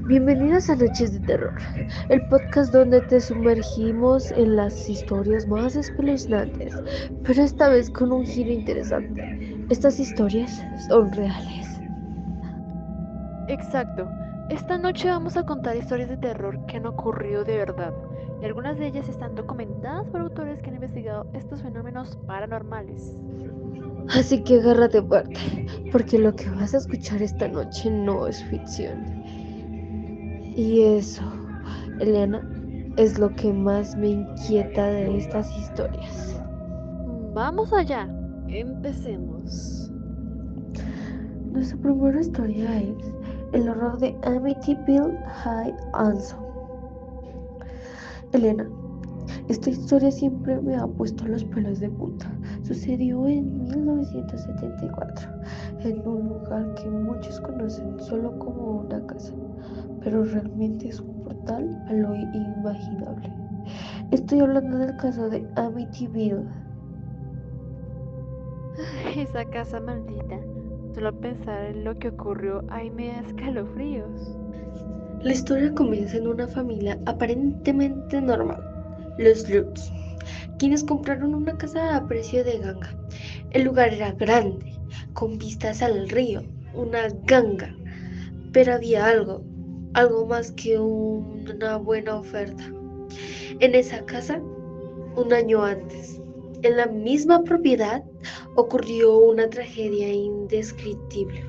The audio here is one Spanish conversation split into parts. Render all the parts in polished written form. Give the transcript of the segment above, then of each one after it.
Bienvenidos a Noches de Terror, el podcast donde te sumergimos en las historias más espeluznantes, pero esta vez con un giro interesante. Estas historias son reales. Exacto. Esta noche vamos a contar historias de terror que han ocurrido de verdad, y algunas de ellas están documentadas por autores que han investigado estos fenómenos paranormales. Así que agárrate fuerte, porque lo que vas a escuchar esta noche no es ficción. Y eso, Eliana, es lo que más me inquieta de estas historias. Vamos allá. Empecemos. Nuestra primera historia es el horror de Amityville High Anson. Elena, esta historia siempre me ha puesto los pelos de punta. Sucedió en 1974, en un lugar que muchos conocen solo como una casa, pero realmente es un portal a lo inimaginable. Estoy hablando del caso de Amityville. Esa casa maldita. Solo pensar en lo que ocurrió ahí me da escalofríos. La historia comienza en una familia aparentemente normal, los Lutz, quienes compraron una casa a precio de ganga. El lugar era grande, con vistas al río, una ganga, pero había algo más que una buena oferta. En esa casa, un año antes, en la misma propiedad, ocurrió una tragedia indescriptible.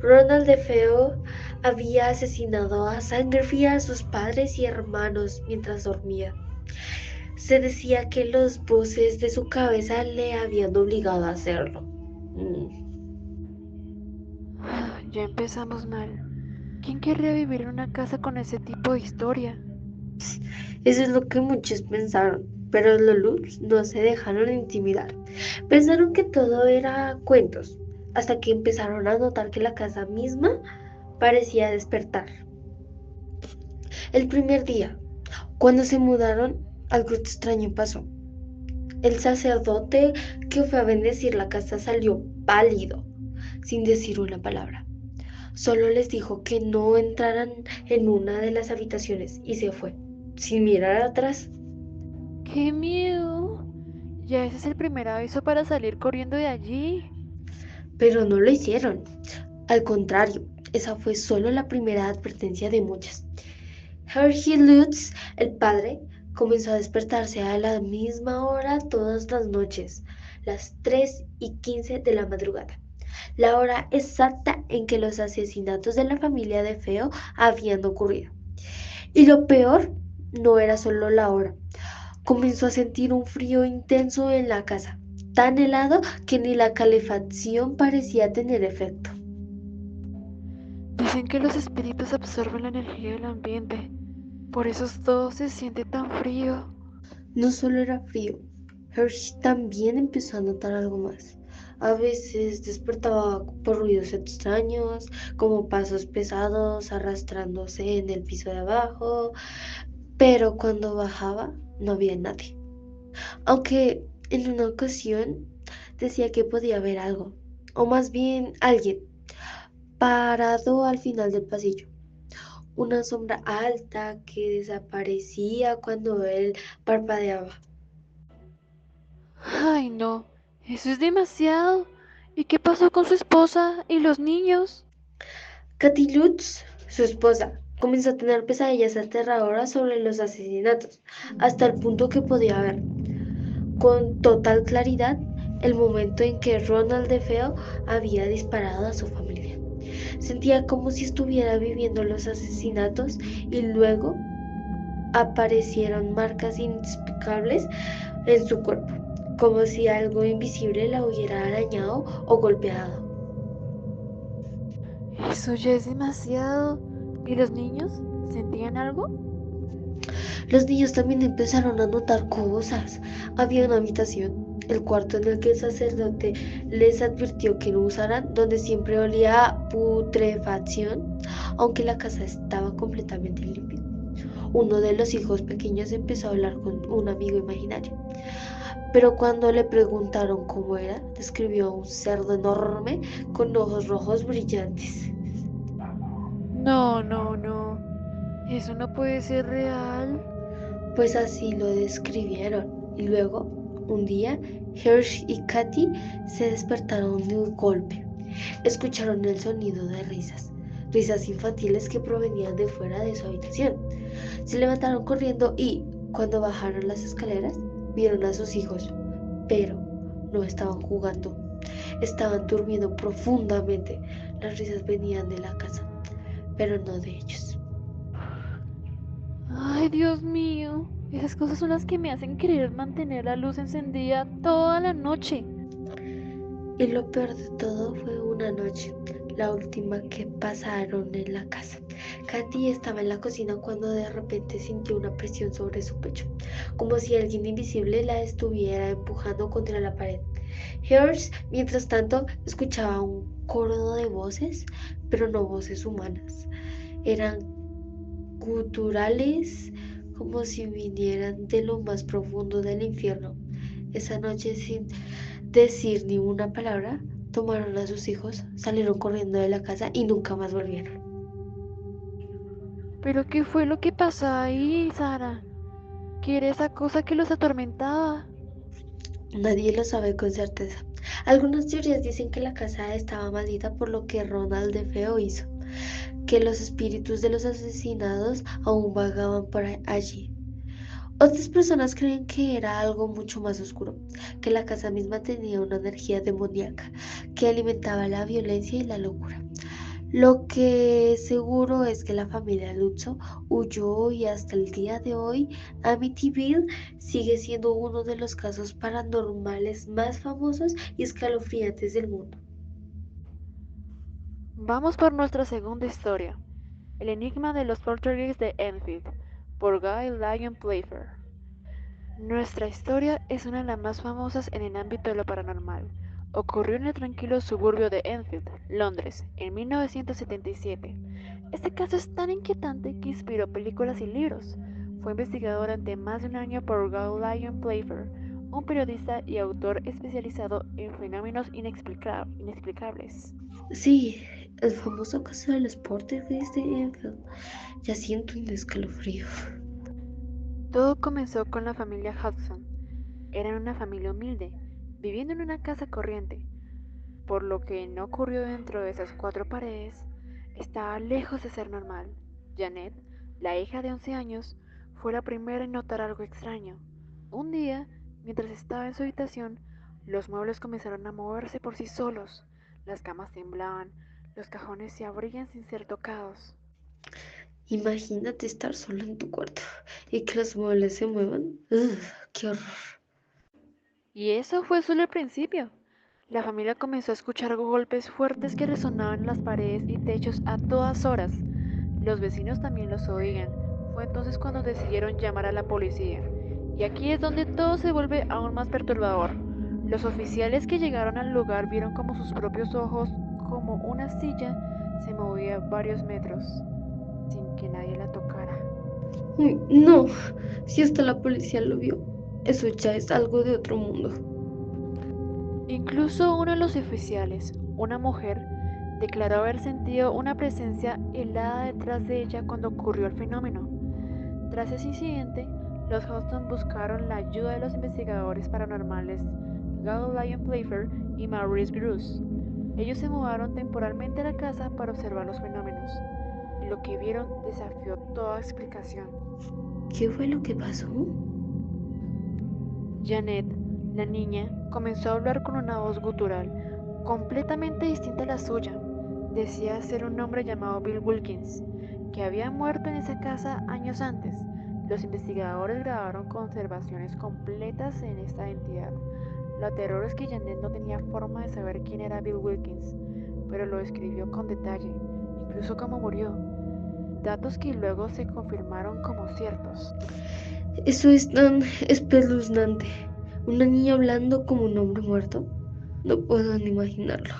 Ronald DeFeo había asesinado a sangre fría a sus padres y hermanos mientras dormía. Se decía que los voces de su cabeza le habían obligado a hacerlo. Ya empezamos mal. ¿Quién querría vivir en una casa con ese tipo de historia? Eso es lo que muchos pensaron, pero los Lutz no se dejaron intimidar. Pensaron que todo era cuentos, hasta que empezaron a notar que la casa misma parecía despertar. El primer día, cuando se mudaron, algo extraño pasó. El sacerdote que fue a bendecir la casa salió pálido, sin decir una palabra. Solo les dijo que no entraran en una de las habitaciones y se fue, sin mirar atrás. ¡Qué miedo! Ya ese es el primer aviso para salir corriendo de allí. Pero no lo hicieron. Al contrario, esa fue solo la primera advertencia de muchas. Hershey Lutz, el padre, comenzó a despertarse a la misma hora todas las noches, las 3:15 de la madrugada, la hora exacta en que los asesinatos de la familia de Feo habían ocurrido. Y lo peor no era solo la hora. Comenzó a sentir un frío intenso en la casa, tan helado que ni la calefacción parecía tener efecto. Dicen que los espíritus absorben la energía del ambiente. Por eso todo se siente tan frío. No solo era frío, Hershey también empezó a notar algo más. A veces despertaba por ruidos extraños, como pasos pesados arrastrándose en el piso de abajo, pero cuando bajaba no había nadie. Aunque en una ocasión decía que podía ver algo, o más bien alguien, parado al final del pasillo. Una sombra alta que desaparecía cuando él parpadeaba. Ay, no. Eso es demasiado. ¿Y qué pasó con su esposa y los niños? Katy Lutz, su esposa, comenzó a tener pesadillas aterradoras sobre los asesinatos, hasta el punto que podía ver con total claridad el momento en que Ronald DeFeo había disparado a su familia. Sentía como si estuviera viviendo los asesinatos y luego aparecieron marcas inexplicables en su cuerpo, como si algo invisible la hubiera arañado o golpeado. Eso ya es demasiado. ¿Y los niños? ¿Sentían algo? Los niños también empezaron a notar cosas. Había una habitación, el cuarto en el que el sacerdote les advirtió que no usaran, donde siempre olía a putrefacción, aunque la casa estaba completamente limpia. Uno de los hijos pequeños empezó a hablar con un amigo imaginario, pero cuando le preguntaron cómo era, describió un cerdo enorme con ojos rojos brillantes. No, no, no. Eso no puede ser real. Pues así lo describieron. Y luego, un día, Hirsch y Katy se despertaron de un golpe. Escucharon el sonido de risas, risas infantiles que provenían de fuera de su habitación. Se levantaron corriendo y, cuando bajaron las escaleras, vieron a sus hijos, pero no estaban jugando, estaban durmiendo profundamente. Las risas venían de la casa, pero no de ellos. Ay, Dios mío. Esas cosas son las que me hacen querer mantener la luz encendida toda la noche. Y lo peor de todo fue una noche, la última que pasaron en la casa. Katy estaba en la cocina cuando de repente sintió una presión sobre su pecho, como si alguien invisible la estuviera empujando contra la pared. Hearst, mientras tanto, escuchaba un coro de voces, pero no voces humanas. Eran guturales, como si vinieran de lo más profundo del infierno. Esa noche, sin decir ni una palabra, tomaron a sus hijos, salieron corriendo de la casa y nunca más volvieron. ¿Pero qué fue lo que pasó ahí, Sara? ¿Qué era esa cosa que los atormentaba? Nadie lo sabe con certeza. Algunas teorías dicen que la casa estaba maldita por lo que Ronald de Feo hizo, que los espíritus de los asesinados aún vagaban por allí. Otras personas creen que era algo mucho más oscuro, que la casa misma tenía una energía demoníaca que alimentaba la violencia y la locura. Lo que es seguro es que la familia Lutzo huyó y hasta el día de hoy Amityville sigue siendo uno de los casos paranormales más famosos y escalofriantes del mundo. Vamos por nuestra segunda historia. El enigma de los poltergeists de Enfield, por Guy Lyon Playfair. Nuestra historia es una de las más famosas en el ámbito de lo paranormal. Ocurrió en el tranquilo suburbio de Enfield, Londres, en 1977. Este caso es tan inquietante que inspiró películas y libros. Fue investigado durante más de un año por Guy Lyon Playfair, un periodista y autor especializado en fenómenos inexplicables. Sí, el famoso caso de los poltergeists de Enfield. Ya siento un escalofrío. Todo comenzó con la familia Hudson. Eran una familia humilde, viviendo en una casa corriente, por lo que no ocurrió dentro de esas cuatro paredes, estaba lejos de ser normal. Janet, la hija de 11 años, fue la primera en notar algo extraño. Un día, mientras estaba en su habitación, los muebles comenzaron a moverse por sí solos. Las camas temblaban, los cajones se abrían sin ser tocados. Imagínate estar solo en tu cuarto y que los muebles se muevan. Ugh, ¡qué horror! Y eso fue solo el principio. La familia comenzó a escuchar golpes fuertes que resonaban en las paredes y techos a todas horas. Los vecinos también los oían. Fue entonces cuando decidieron llamar a la policía. Y aquí es donde todo se vuelve aún más perturbador. Los oficiales que llegaron al lugar vieron como sus propios ojos, como una silla, se movía varios metros, sin que nadie la tocara. Uy, no, si hasta la policía lo vio, eso ya es algo de otro mundo. Incluso uno de los oficiales, una mujer, declaró haber sentido una presencia helada detrás de ella cuando ocurrió el fenómeno. Tras ese incidente, los Hudson buscaron la ayuda de los investigadores paranormales Guy Lyon Playfair y Maurice Bruce. Ellos se mudaron temporalmente a la casa para observar los fenómenos, y lo que vieron desafió toda explicación. ¿Qué fue lo que pasó? Janet, la niña, comenzó a hablar con una voz gutural, completamente distinta a la suya. Decía ser un hombre llamado Bill Wilkins, que había muerto en esa casa años antes. Los investigadores grabaron conversaciones completas en esta entidad. Lo aterrador es que Janet no tenía forma de saber quién era Bill Wilkins, pero lo describió con detalle, incluso cómo murió, datos que luego se confirmaron como ciertos. Eso es tan espeluznante. Una niña hablando como un hombre muerto. No puedo ni imaginarlo.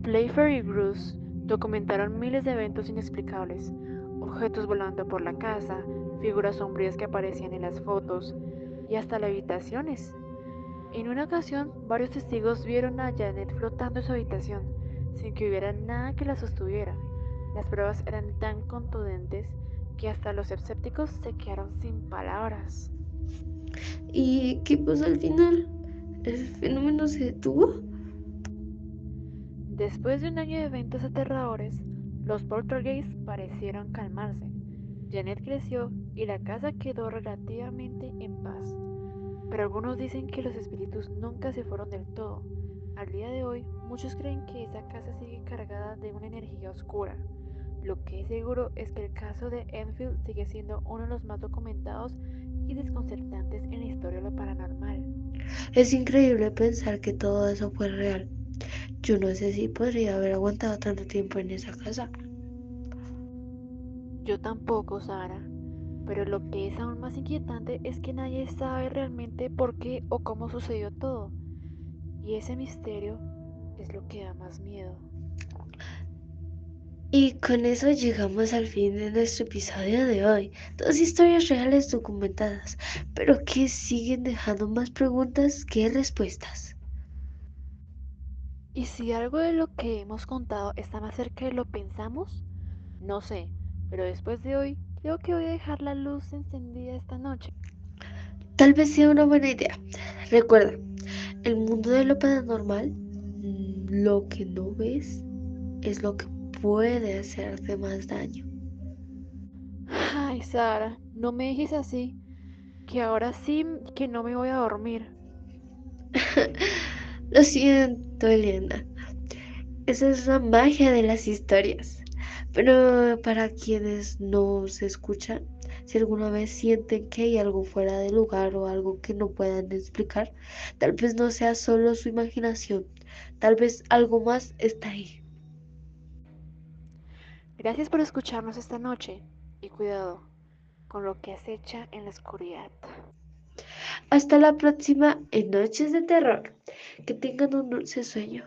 Playfair y Bruce documentaron miles de eventos inexplicables, objetos volando por la casa, figuras sombrías que aparecían en las fotos y hasta levitaciones. En una ocasión, varios testigos vieron a Janet flotando en su habitación, sin que hubiera nada que la sostuviera. Las pruebas eran tan contundentes que hasta los escépticos se quedaron sin palabras. ¿Y qué pasó al final? ¿El fenómeno se detuvo? Después de un año de eventos aterradores, los poltergeists parecieron calmarse. Janet creció y la casa quedó relativamente en paz. Pero algunos dicen que los espíritus nunca se fueron del todo. Al día de hoy, muchos creen que esa casa sigue cargada de una energía oscura. Lo que es seguro es que el caso de Enfield sigue siendo uno de los más documentados y desconcertantes en la historia de lo paranormal. Es increíble pensar que todo eso fue real. Yo no sé si podría haber aguantado tanto tiempo en esa casa. Yo tampoco, Sara, pero lo que es aún más inquietante es que nadie sabe realmente por qué o cómo sucedió todo, y ese misterio es lo que da más miedo. Y con eso llegamos al fin de nuestro episodio de hoy. Dos historias reales documentadas, pero que siguen dejando más preguntas que respuestas. Y si algo de lo que hemos contado está más cerca de lo pensamos, no sé, pero después de hoy creo que voy a dejar la luz encendida esta noche. Tal vez sea una buena idea. Recuerda, el mundo de lo paranormal, lo que no ves es lo que puede hacerte más daño. Ay, Sara, no me dejes así, que ahora sí que no me voy a dormir. Lo siento, Eliana. Esa es la magia de las historias. Pero para quienes no se escuchan, si alguna vez sienten que hay algo fuera de lugar o algo que no puedan explicar, tal vez no sea solo su imaginación, tal vez algo más está ahí. Gracias por escucharnos esta noche y cuidado con lo que acecha en la oscuridad. Hasta la próxima en Noches de Terror. Que tengan un dulce sueño.